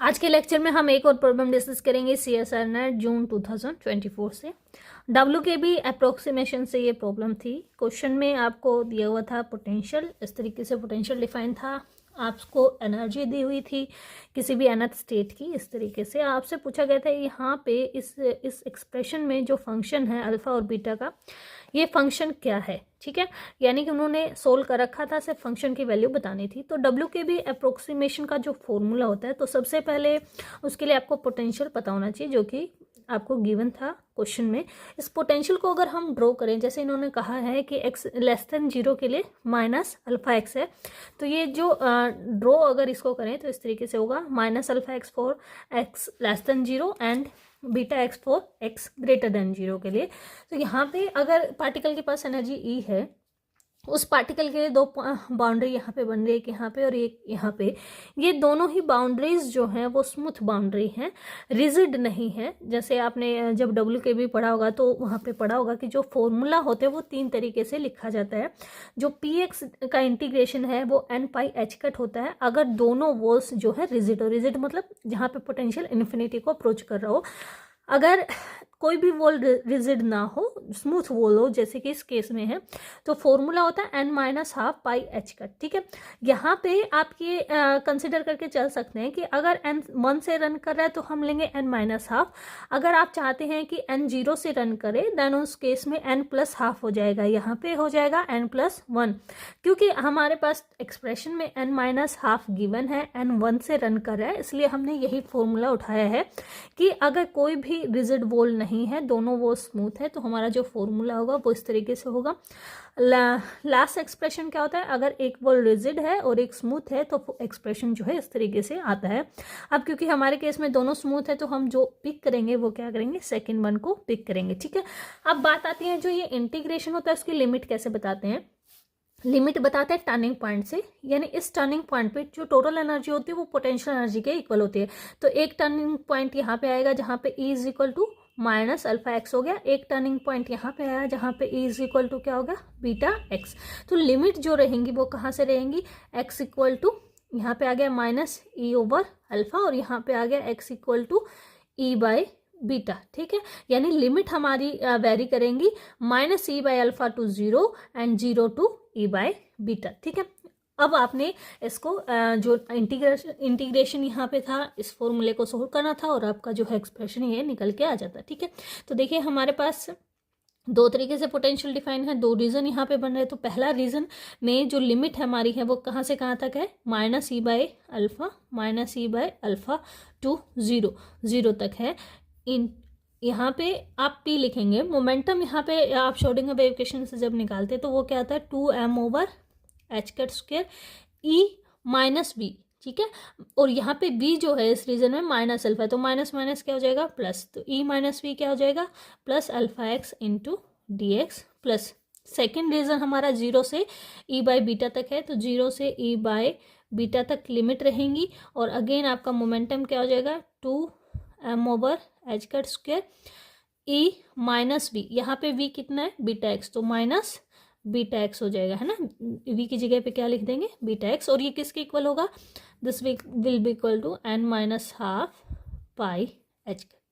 आज के लेक्चर में हम एक और प्रॉब्लम डिस्कस करेंगे CSR नेट जून 2024 से। WKB अप्रोक्सीमेशन से ये प्रॉब्लम थी। क्वेश्चन में आपको दिया हुआ था पोटेंशियल, इस तरीके से पोटेंशियल डिफाइन था। आपको एनर्जी दी हुई थी किसी भी अनंत स्टेट की, इस तरीके से आपसे पूछा गया था यहाँ पे इस एक्सप्रेशन में जो फंक्शन है अल्फा और बीटा का, ये फंक्शन क्या है। ठीक है, यानी कि उन्होंने सोल्व कर रखा था, सिर्फ फंक्शन की वैल्यू बतानी थी। तो WKB अप्रोक्सीमेशन का जो फॉर्मूला होता है, तो सबसे पहले उसके लिए आपको पोटेंशियल पता होना चाहिए, जो कि आपको गिवन था क्वेश्चन में। इस पोटेंशियल को अगर हम ड्रॉ करें, जैसे इन्होंने कहा है कि x लेस देन 0 के लिए माइनस अल्फा एक्स है, तो ये जो ड्रॉ अगर इसको करें तो इस तरीके से होगा minus alpha x for x less than 0 and beta x for x greater than 0 के लिए। तो यहाँ पे अगर पार्टिकल के पास एनर्जी ई है, उस पार्टिकल के लिए दो बाउंड्री यहाँ पे बन रही है, एक यहाँ पे और एक यहाँ पे। ये दोनों ही बाउंड्रीज जो हैं वो स्मूथ बाउंड्री हैं, रिजिड नहीं है। जैसे आपने जब WKB पढ़ा होगा तो वहाँ पे पढ़ा होगा कि जो फॉर्मूला होते हैं वो 3 तरीके से लिखा जाता है। जो PX का इंटीग्रेशन है वो n/h कट होता है अगर दोनों वॉल्स जो है रिजिड हो। रिजिड मतलब जहाँ पे पोटेंशियल इन्फिनिटी को अप्रोच कर रहा हो। अगर कोई भी वॉल रिजिड ना हो, स्मूथ वॉल हो, जैसे कि इस केस में है, तो फॉर्मूला होता है n-12πh का। ठीक है, यहाँ पे आप ये कंसिडर करके चल सकते हैं कि अगर n 1 से रन कर रहा है तो हम लेंगे n-12। अगर आप चाहते हैं कि n 0 से रन करे, देन उस केस में n+½ हो जाएगा, यहाँ पे हो जाएगा n+1। क्योंकि हमारे पास एक्सप्रेशन में n-½ गिवन है, n 1 से रन कर रहा है, इसलिए हमने यही फॉर्मूला उठाया है कि अगर कोई भी रिजिड वॉल नहीं है, दोनों वो स्मूथ है, तो हमारा जो फॉर्मूला होगा वो इस तरीके से होगा। लास्ट एक्सप्रेशन क्या होता है, अगर एक वॉल रिजिड है और एक स्मूथ है तो एक्सप्रेशन जो है इस तरीके से आता है। अब क्योंकि हमारे केस में दोनों स्मूथ है तो हम जो पिक करेंगे वो क्या करेंगे, सेकेंड वन को पिक करेंगे। ठीक है, अब बात आती है जो ये इंटीग्रेशन होता है उसकी लिमिट कैसे बताते हैं। लिमिट बताते हैं टर्निंग पॉइंट से, यानी इस टर्निंग पॉइंट पे जो टोटल एनर्जी होती है वो पोटेंशियल एनर्जी के इक्वल होती है। तो एक टर्निंग पॉइंट यहाँ पे आएगा जहाँ पे E is equal to minus alpha x हो गया। एक टर्निंग पॉइंट यहाँ पे आया जहाँ पे E इज इक्वल टू क्या होगा, बीटा एक्स। तो लिमिट जो रहेंगी वो कहाँ से रहेंगी, x इक्वल टू यहाँ पे आ गया माइनस E ओवर अल्फा और यहाँ पे आ गया x equal to E by beta. ठीक है, यानी लिमिट हमारी वेरी करेंगी -E/α to 0 and 0 to E/β। ठीक है, अब आपने इसको जो इंटीग्रेशन यहाँ पे था, इस फॉर्मूले को सोल्व करना था और आपका जो है एक्सप्रेशन ये निकल के आ जाता है। ठीक है, तो देखिए हमारे पास दो तरीके से पोटेंशियल डिफाइन है, दो रीजन यहाँ पे बन रहे हैं। तो पहला रीजन में जो लिमिट हमारी है वो कहाँ से कहाँ तक है, -E/α टू 0 तक है। इन यहाँ पे आप P लिखेंगे। मोमेंटम यहाँ पे आप श्रोडिंगर वेव इक्वेशन से जब निकालते हैं तो वो क्या आता है, 2m/h² E माइनस v। ठीक है, और यहाँ पे v जो है इस रीजन में माइनस अल्फा, तो माइनस माइनस क्या हो जाएगा प्लस, तो E माइनस वी क्या हो जाएगा plus alpha x into dx plus. Second region हमारा 0 से E/β तक है, तो 0 से E/β तक लिमिट रहेंगी और अगेन आपका मोमेंटम क्या हो जाएगा 2m/h² E माइनस वी। यहाँ पे v कितना है बीटा एक्स, तो माइनस बीटा एक्स हो जाएगा, है ना। v की जगह पे क्या लिख देंगे, बीटा एक्स। और ये किसके इक्वल होगा, this will be equal to n-12πh।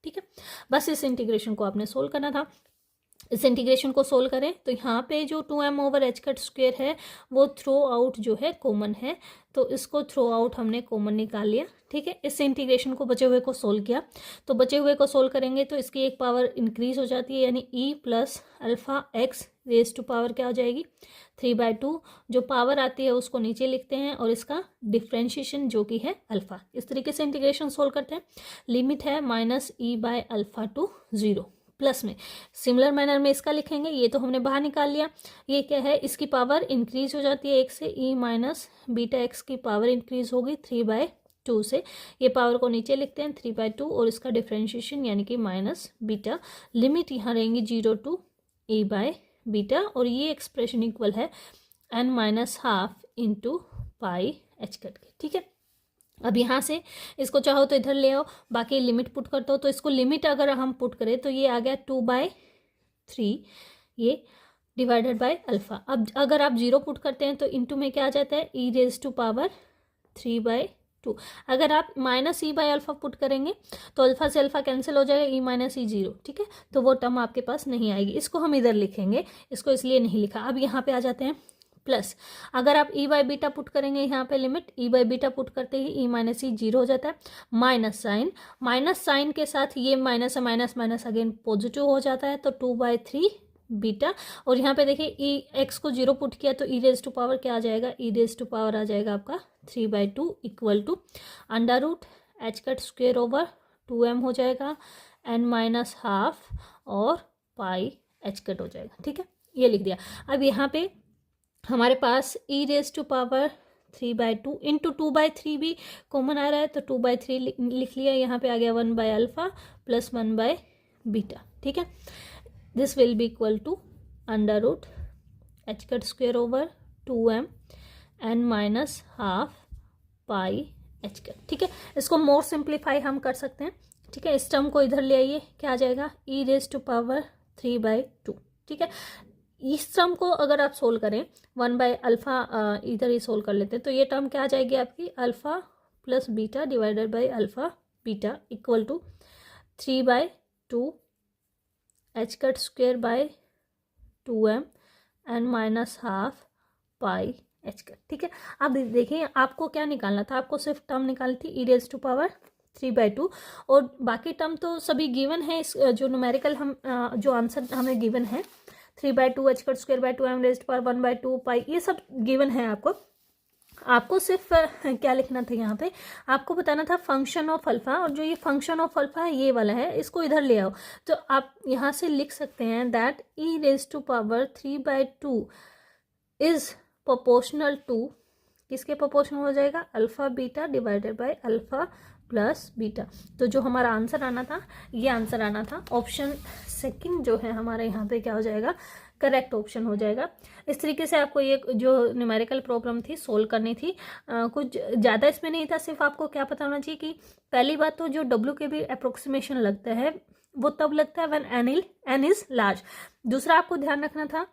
ठीक है, बस इस इंटीग्रेशन को आपने सोल्व करना था। इस इंटीग्रेशन को सोल्व करें तो यहाँ पे जो 2m/h² है वो थ्रो आउट जो है कॉमन है, तो इसको थ्रो आउट हमने कॉमन निकाल लिया। ठीक है, इस इंटीग्रेशन को बचे हुए को सोल्व किया, तो बचे हुए को सोल्व करेंगे तो इसकी एक पावर इंक्रीज हो जाती है, यानी E plus alpha x raise to power क्या हो जाएगी 3/2। जो पावर आती है उसको नीचे लिखते हैं और इसका डिफ्रेंशिएशन जो कि है अल्फा। इस तरीके से इंटीग्रेशन सोल्व करते हैं। लिमिट है -E/α टू 0 प्लस में सिमिलर मैनर में इसका लिखेंगे। ये तो हमने बाहर निकाल लिया, ये क्या है, इसकी पावर इंक्रीज हो जाती है 1 से, E माइनस बीटा एक्स की पावर इंक्रीज होगी 3/2 से। ये पावर को नीचे लिखते हैं 3/2 और इसका डिफ्रेंशिएशन यानी कि माइनस बीटा। लिमिट यहाँ रहेंगी 0 टू E/β और ये एक्सप्रेशन इक्वल है n-½ इंटू πh कट के। ठीक है, अब यहाँ से इसको चाहो तो इधर ले आओ, बाकी लिमिट पुट करते हो, तो इसको लिमिट अगर हम पुट करें तो ये आ गया 2/3 ये डिवाइडेड बाय अल्फा। अब अगर आप 0 पुट करते हैं तो इनटू में क्या आ जाता है, E रेज टू पावर 3/2 2। अगर आप minus E by alpha put करेंगे तो अल्फा से अल्फा कैंसिल हो जाएगा, ई माइनस ई 0, ठीक है, तो वो टर्म आपके पास नहीं आएगी। इसको हम इधर लिखेंगे, इसको इसलिए नहीं लिखा। अब यहाँ पे आ जाते हैं प्लस, अगर आप ई बाई बीटा पुट करेंगे यहाँ पे limit, E by beta put करते ही ई माइनस ई 0 हो जाता है, माइनस साइन के साथ ये minus minus minus again positive हो जाता है, तो 2/3 बीटा। और यहाँ पे देखिए ई एक्स को 0 पुट किया तो ई रेज टू पावर क्या आ जाएगा, ई रेज टू पावर आ जाएगा आपका 3/2 equal to under root h cut square over 2m हो जाएगा n माइनस हाफ और पाई एच कट हो जाएगा, ठीक है, ये लिख दिया। अब यहाँ पे हमारे पास ई रेज टू पावर 3/2 इंटू 2/3 भी कॉमन आ रहा है, तो 2/3 लिख लिया। यहाँ पे आ गया 1/अल्फा प्लस 1/बीटा, ठीक है। This will be equal to under root h cut square over 2m n minus half pi h cut, ठीक है। इसको मोर सिंप्लीफाई हम कर सकते हैं, ठीक है। इस टर्म को इधर ले आइए, क्या आ जाएगा, ई रेज टू पावर 3/2, ठीक है। इस टर्म को अगर आप सोल्व करें 1/अल्फा इधर ही सोल्व कर लेते हैं, तो ये टर्म क्या आ जाएगी आपकी, alpha plus beta divided by alpha beta equal to 3/2 h cut square by 2m n minus half pi h cut, ठीक है। अब देखिए आपको क्या निकालना था, आपको सिर्फ टर्म निकालनी थी ई रेज टू पावर 3/2, और बाकी टर्म तो सभी गिवन है। इस जो न्यूमेरिकल हम जो आंसर हमें गिवन है 3/2 h cut square by 2m raise to power 1/2 pi, ये सब गिवन है। आपको सिर्फ क्या लिखना था, यहाँ पे आपको बताना था फंक्शन ऑफ अल्फा, और जो ये फंक्शन ऑफ अल्फा है ये वाला है, इसको इधर ले आओ। तो आप यहाँ से लिख सकते हैं that E raise to power 3/2 is proportional to, किसके प्रोपोर्शनल हो जाएगा, alpha beta divided by alpha plus beta. तो जो हमारा आंसर आना था, ये आंसर आना था ऑप्शन सेकंड जो है हमारा यहाँ पे क्या हो जाएगा, करेक्ट ऑप्शन हो जाएगा। इस तरीके से आपको ये जो न्यूमेरिकल प्रॉब्लम थी सोल्व करनी थी। कुछ ज़्यादा इसमें नहीं था, सिर्फ आपको क्या पता होना चाहिए कि पहली बात तो जो WKB अप्रोक्सीमेशन लगता है वो तब लगता है व्हेन n इज लार्ज। दूसरा आपको ध्यान रखना था,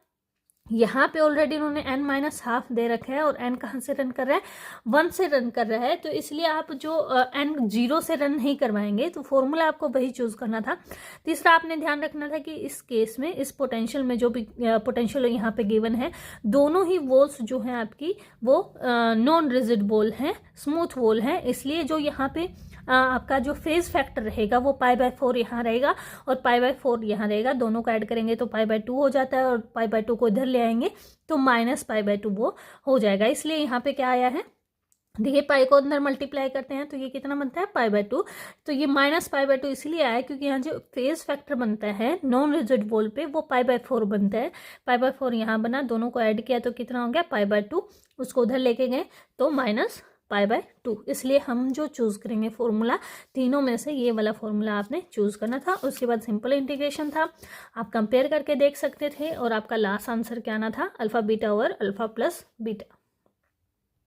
यहाँ पे ऑलरेडी उन्होंने n माइनस हाफ दे रखा है, और n कहाँ से रन कर रहा है, 1 से रन कर रहा है, तो इसलिए आप जो n 0 से रन नहीं करवाएंगे, तो फॉर्मूला आपको वही चूज करना था। तीसरा आपने ध्यान रखना था कि इस केस में, इस पोटेंशियल में जो भी पोटेंशियल यहाँ पे गिवन है, दोनों ही वॉल्स जो है आपकी वो नॉन रिजिड वॉल है, स्मूथ वॉल है, इसलिए जो यहाँ पे आपका जो फेज फैक्टर रहेगा वो π/4 यहाँ रहेगा और π/4 यहाँ रहेगा, दोनों को ऐड करेंगे तो π/2 हो जाता है, और π/2 को इधर ले आएंगे तो माइनस π/2 वो हो जाएगा। इसलिए यहाँ पे क्या आया है, देखिए पाई को अंदर मल्टीप्लाई करते हैं तो ये कितना बनता है π/2, तो ये माइनस π/2 इसलिए आया क्योंकि यहाँ जो फेज फैक्टर बनता है नॉन रिजिड वॉल पे वो π/4 बनता है। π/4 यहाँ बना, दोनों को ऐड किया तो कितना हो गया π/2, उसको उधर लेके गए तो माइनस π/2। इसलिए हम जो चूज करेंगे फॉर्मूला, तीनों में से ये वाला फॉर्मूला आपने चूज करना था। उसके बाद सिंपल इंटीग्रेशन था, आप कंपेयर करके देख सकते थे, और आपका लास्ट आंसर क्या आना था, alpha beta over alpha plus beta.